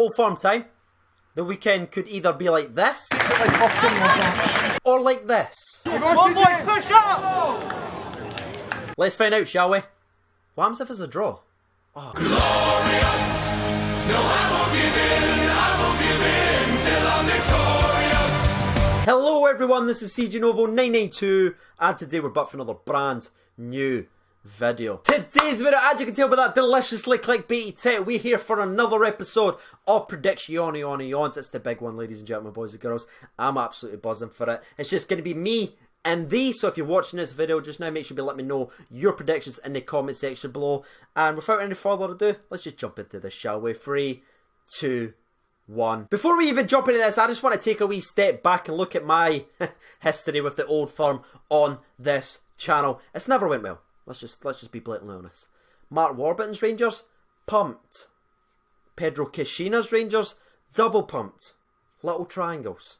Old Firm time. The weekend could either be like this or like this. One boy, push up! Let's find out, shall we? What happens if it's a draw? Oh. Glorious. No, I won't give in till I'm victorious. Hello everyone, this is CJ Novo 992 and today we're back for another brand new video. Today's video, as you can tell by that deliciously clickbaity title, we're here for another episode of Predictions. It's the big one, ladies and gentlemen, boys and girls. I'm absolutely buzzing for it. It's just going to be me and thee, so if you're watching this video just now, make sure you let me know your predictions in the comment section below. And without any further ado, let's just jump into this, shall we? 3, 2, 1. Before we even jump into this, I just want to take a wee step back and look at my history with the Old Firm on this channel. It's never went well. Let's just be blatantly honest. Mark Warburton's Rangers, pumped. Pedro Caixinha's Rangers, double pumped. Little triangles.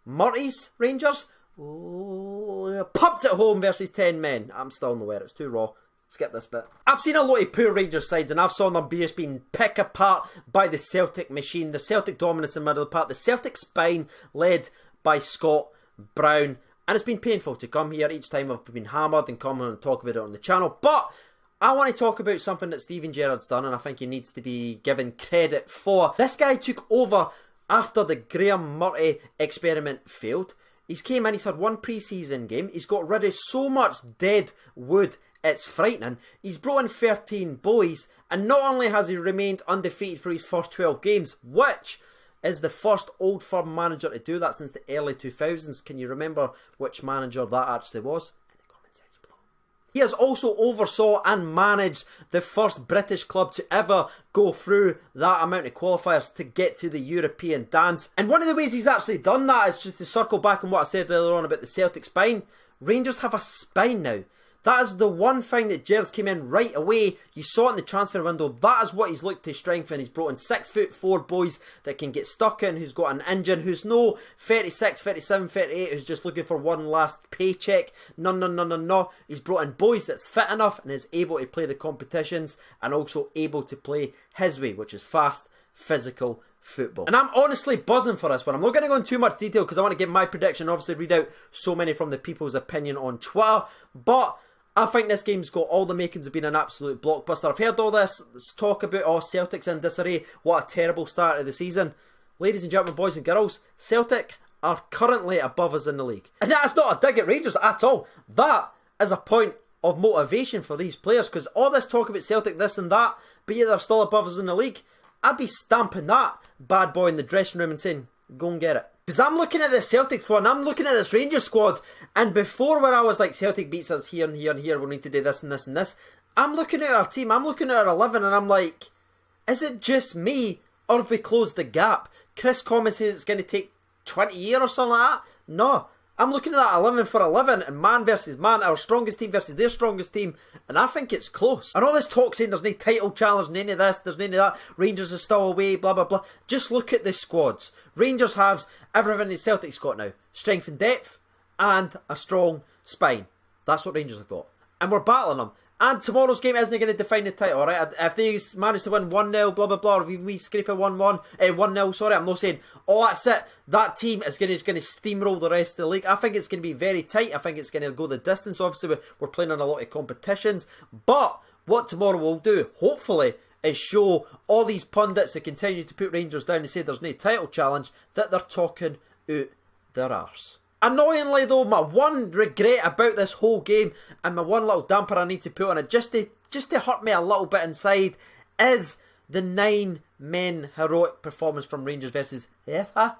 Murty's Rangers, pumped at home versus 10 men. I'm still nowhere, it's too raw. Skip this bit. I've seen a lot of poor Rangers sides and I've seen them just being picked apart by the Celtic machine, the Celtic dominance in the middle of the park, the Celtic spine led by Scott Brown. And it's been painful to come here each time I've been hammered and come and talk about it on the channel. But I want to talk about something that Steven Gerrard's done and I think he needs to be given credit for. This guy took over after the Graham Murty experiment failed. He's came in, he's had one pre-season game. He's got rid of so much dead wood, it's frightening. He's brought in 13 boys and not only has he remained undefeated for his first 12 games, which is the first Old Firm manager to do that since the early 2000s. Can you remember which manager that actually was? In the comment section below. He has also oversaw and managed the first British club to ever go through that amount of qualifiers to get to the European dance. And one of the ways he's actually done that is just to circle back on what I said earlier on about the Celtic spine. Rangers have a spine now. That is the one thing that Gerrard's came in right away. You saw it in the transfer window. That is what he's looked to strengthen. He's brought in 6'4" boys that can get stuck in, who's got an engine, who's no 36, 37, 38, who's just looking for one last paycheck. No. He's brought in boys that's fit enough and is able to play the competitions and also able to play his way, which is fast, physical football. And I'm honestly buzzing for this one. I'm not going to go into too much detail because I want to give my prediction. Obviously, read out so many from the people's opinion on Twitter. But I think this game's got all the makings of being an absolute blockbuster. I've heard all this talk about, oh, Celtic's in disarray. What a terrible start of the season. Ladies and gentlemen, boys and girls, Celtic are currently above us in the league. And that's not a dig at Rangers at all. That is a point of motivation for these players because all this talk about Celtic, this and that, but yet they're still above us in the league. I'd be stamping that bad boy in the dressing room and saying, go and get it. Because I'm looking at this Celtic squad and I'm looking at this Rangers squad, and before where I was like, Celtic beats us here and here and here, we need to do this and this and this, I'm looking at our team, I'm looking at our 11 and I'm like, is it just me or have we closed the gap? Chris Common says it's going to take 20 years or something like that. No, I'm looking at that 11 for 11 and man versus man, our strongest team versus their strongest team, and I think it's close. And all this talk saying there's no title challenge, none of this, there's none of that, Rangers are still away, blah blah blah. Just look at the squads. Rangers have everything the Celtic's got now. Strength and depth and a strong spine. That's what Rangers have got. And we're battling them. And tomorrow's game isn't going to define the title, alright? If they manage to win 1-0, blah, blah, blah, or if we scrape a 1-0, sorry, I'm not saying, oh, that's it. That team is going to steamroll the rest of the league. I think it's going to be very tight. I think it's going to go the distance. Obviously, we're playing on a lot of competitions. But what tomorrow will do, hopefully, is show all these pundits that continue to put Rangers down and say there's no title challenge, that they're talking out their arse. Annoyingly though, my one regret about this whole game and my one little damper I need to put on it, just to hurt me a little bit inside, is the 9-men heroic performance from Rangers versus EFA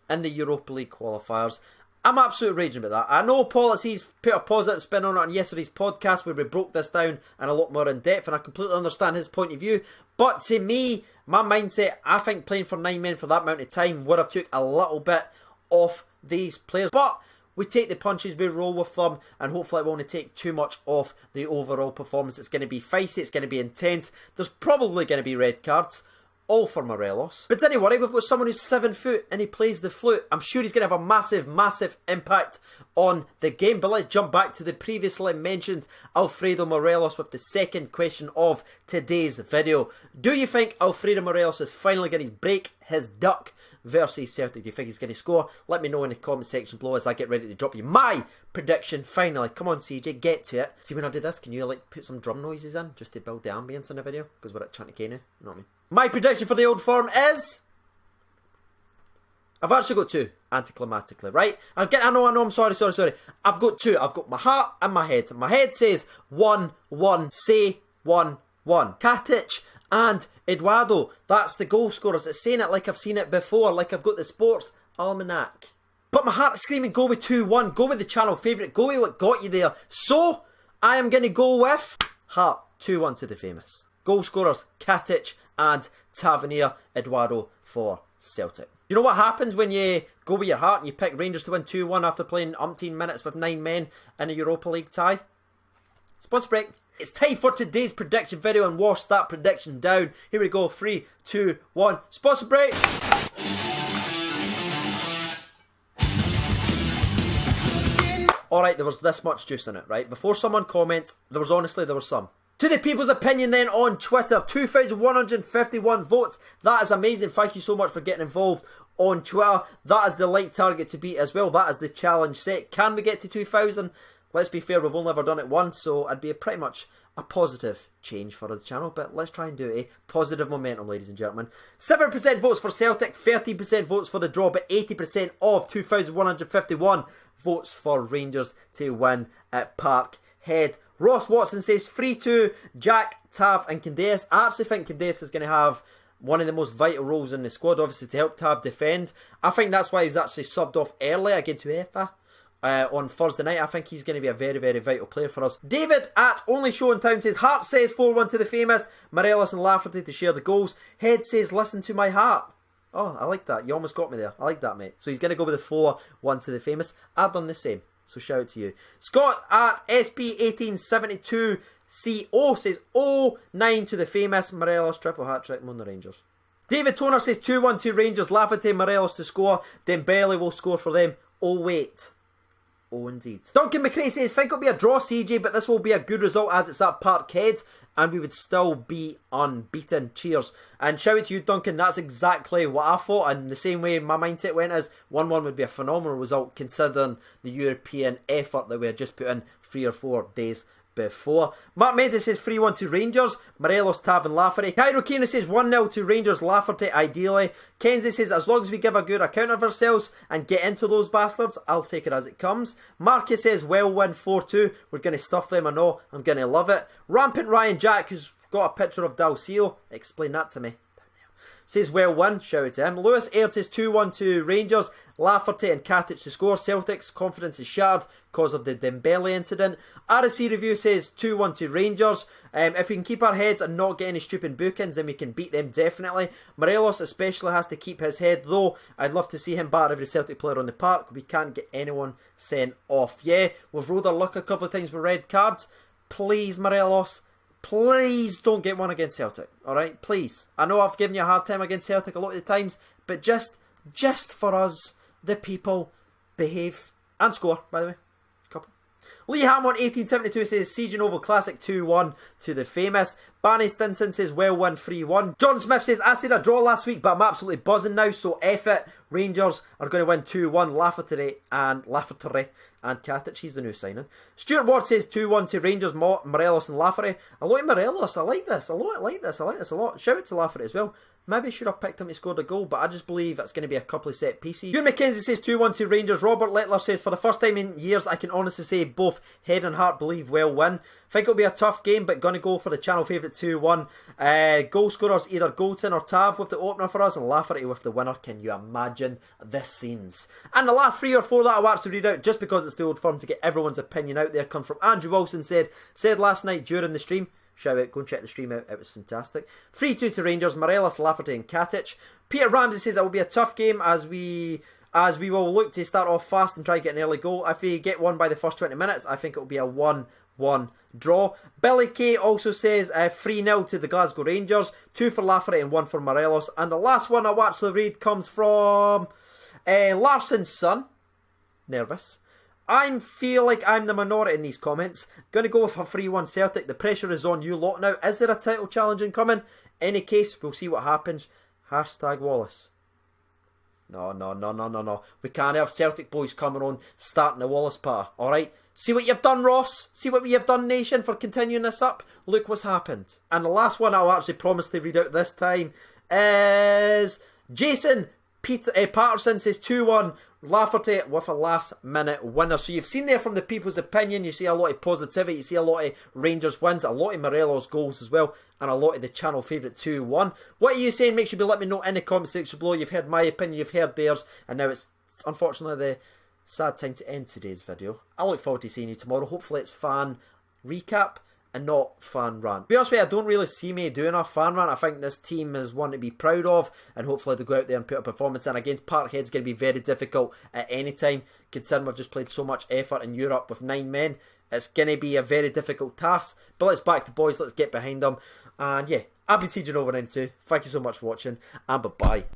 in the Europa League qualifiers. I'm absolutely raging about that. I know Policies put a positive spin on it on yesterday's podcast where we broke this down and a lot more in depth, and I completely understand his point of view. But to me, my mindset, I think playing for 9 men for that amount of time would have took a little bit off these players. But we take the punches, we roll with them, and hopefully it won't take too much off the overall performance. It's going to be feisty, it's going to be intense. There's probably going to be red cards. all for Morelos. But don't worry, we've got someone who's 7 foot and he plays the flute. I'm sure he's going to have a massive, massive impact on the game. But let's jump back to the previously mentioned Alfredo Morelos with the second question of today's video. Do you think Alfredo Morelos is finally going to break his duck versus Celtic? Do you think he's going to score? Let me know in the comment section below as I get ready to drop you my prediction finally. Come on CJ, get to it. See, when I do this, can you like put some drum noises in just to build the ambience in the video? Because we're at Chanticleer now, you know what I mean? My prediction for the Old Firm is... I've actually got two, anticlimactically, right? I know, I'm sorry. I've got two. I've got my heart and my head. My head says 1-1, say 1-1. Katic and Eduardo, that's the goal scorers. It's saying it like I've seen it before, like I've got the sports almanac. But my heart is screaming, go with 2-1, go with the channel favourite, go with what got you there. So, I am going to go with heart, 2-1 to the famous. Goal scorers, Katic and Tavernier Eduardo for Celtic. You know what happens when you go with your heart and you pick Rangers to win 2-1 after playing umpteen minutes with 9 men in a Europa League tie? Sponsor break. It's time for today's prediction video and wash that prediction down. Here we go. 3, 2, 1. Sponsor break. Alright, there was this much juice in it, right? Before someone comments, there was some. To the people's opinion then on Twitter, 2,151 votes. That is amazing. Thank you so much for getting involved on Twitter. That is the like target to beat as well. That is the challenge set. Can we get to 2,000? Let's be fair, we've only ever done it once, so it'd be pretty much a positive change for the channel, but let's try and do a positive momentum, ladies and gentlemen. 7% votes for Celtic, 13% votes for the draw, but 80% of 2,151 votes for Rangers to win at Parkhead. Ross Watson says 3-2, Jack, Tav and Candace. I actually think Candace is going to have one of the most vital roles in the squad, obviously, to help Tav defend. I think that's why he was actually subbed off early against UEFA on Thursday night. I think he's going to be a very, very vital player for us. David at Only Show in Town says, Heart says 4-1 to the famous, Morelos and Lafferty to share the goals. Head says, listen to my heart. Oh, I like that. You almost got me there. I like that, mate. So he's going to go with the 4-1 to the famous. I've done the same. So shout out to you. Scott at SP1872CO says 0-9 to the famous, Morelos triple hat trick on the Rangers. David Toner says 2-1 to Rangers, Lafferty, Morelos to score, Dembele will score for them. Oh wait. Oh indeed. Duncan McRae says, think it'll be a draw CJ, but this will be a good result as it's at Parkhead and we would still be unbeaten. Cheers. And shout out to you Duncan, that's exactly what I thought, and the same way my mindset went is 1-1 would be a phenomenal result considering the European effort that we had just put in 3 or 4 days before. Mark Mendes says 3-1 to Rangers, Morelos, Tav and Lafferty. Cairo Keenan says 1-0 to Rangers, Lafferty ideally. Kenzie says as long as we give a good account of ourselves and get into those bastards, I'll take it as it comes. Marcus says well win 4-2, we're going to stuff them, I know, I'm going to love it. Rampant Ryan Jack, who's got a picture of Dalcio, explain that to me, says well win, shout out to him. Lewis Aird says 2-1 to Rangers, Lafferty and Katic to score. Celtic's confidence is shattered because of the Dembele incident. RSC Review says 2-1 to Rangers. If we can keep our heads and not get any stupid bookings, then we can beat them definitely. Morelos especially has to keep his head, though I'd love to see him bar every Celtic player on the park. We can't get anyone sent off. Yeah, we've rolled our luck a couple of times with red cards. Please, Morelos, please don't get one against Celtic, alright? Please. I know I've given you a hard time against Celtic a lot of the times, but just for us, the people, behave and score, by the way. Couple. Lee Hammond 1872 says CJ Novo Classic 2-1 to the famous. Barney Stinson says well won 3-1. John Smith says I said a draw last week, but I'm absolutely buzzing now, so F it. Rangers are going to win 2-1. Lafferty and Katic, he's the new signing. Stuart Ward says 2-1 to Rangers, Morelos and Lafferty. I like Morelos, I like this a lot. Shout out to Lafferty as well. Maybe should have picked him to score the goal, but I just believe it's going to be a couple of set pieces. Hugh McKenzie says 2-1 to Rangers. Robert Lettler says, for the first time in years, I can honestly say both head and heart believe well win. Think it'll be a tough game, but going to go for the channel favourite 2-1. Goal scorers either Goldson or Tav with the opener for us, and Lafferty with the winner. Can you imagine the scenes? And the last 3 or 4 that I'll actually read out, just because it's the Old Firm to get everyone's opinion out there, comes from Andrew Wilson. Said last night during the stream, shout out, go and check the stream out, it was fantastic. 3-2 to Rangers, Morelos, Lafferty and Katic. Peter Ramsey says it will be a tough game as we will look to start off fast and try to get an early goal. If we get one by the first 20 minutes, I think it will be a 1-1 1 draw. Billy K also says 3-0 to the Glasgow Rangers, 2 for Lafferty and 1 for Morelos. And the last one I'll actually read comes from Larson's son. Nervous. I feel like I'm the minority in these comments. Going to go with a 3-1 Celtic. The pressure is on you lot now. Is there a title challenge incoming? Any case, we'll see what happens. Hashtag Wallace. No. We can't have Celtic boys coming on starting the Wallace party, alright? See what you've done, Ross? See what you've done, Nation, for continuing this up? Look what's happened. And the last one I'll actually promise to read out this time is Jason Patterson says 2-1 Lafferty with a last minute winner. So you've seen there from the people's opinion, you see a lot of positivity, you see a lot of Rangers wins, a lot of Morelos goals as well, and a lot of the channel favourite 2-1. What are you saying? Make sure you let me know in the comment section below. You've heard my opinion, you've heard theirs, and now it's unfortunately the sad time to end today's video. I look forward to seeing you tomorrow. Hopefully it's fan recap and not fan rant. To be honest with you, I don't really see me doing a fan rant. I think this team is one to be proud of, and hopefully they go out there and put a performance in. Against Parkhead's going to be very difficult at any time, considering we've just played so much effort in Europe with 9 men. It's going to be a very difficult task, but let's back the boys, let's get behind them. And yeah, I've been CJ Over 92. Thank you so much for watching, and bye-bye.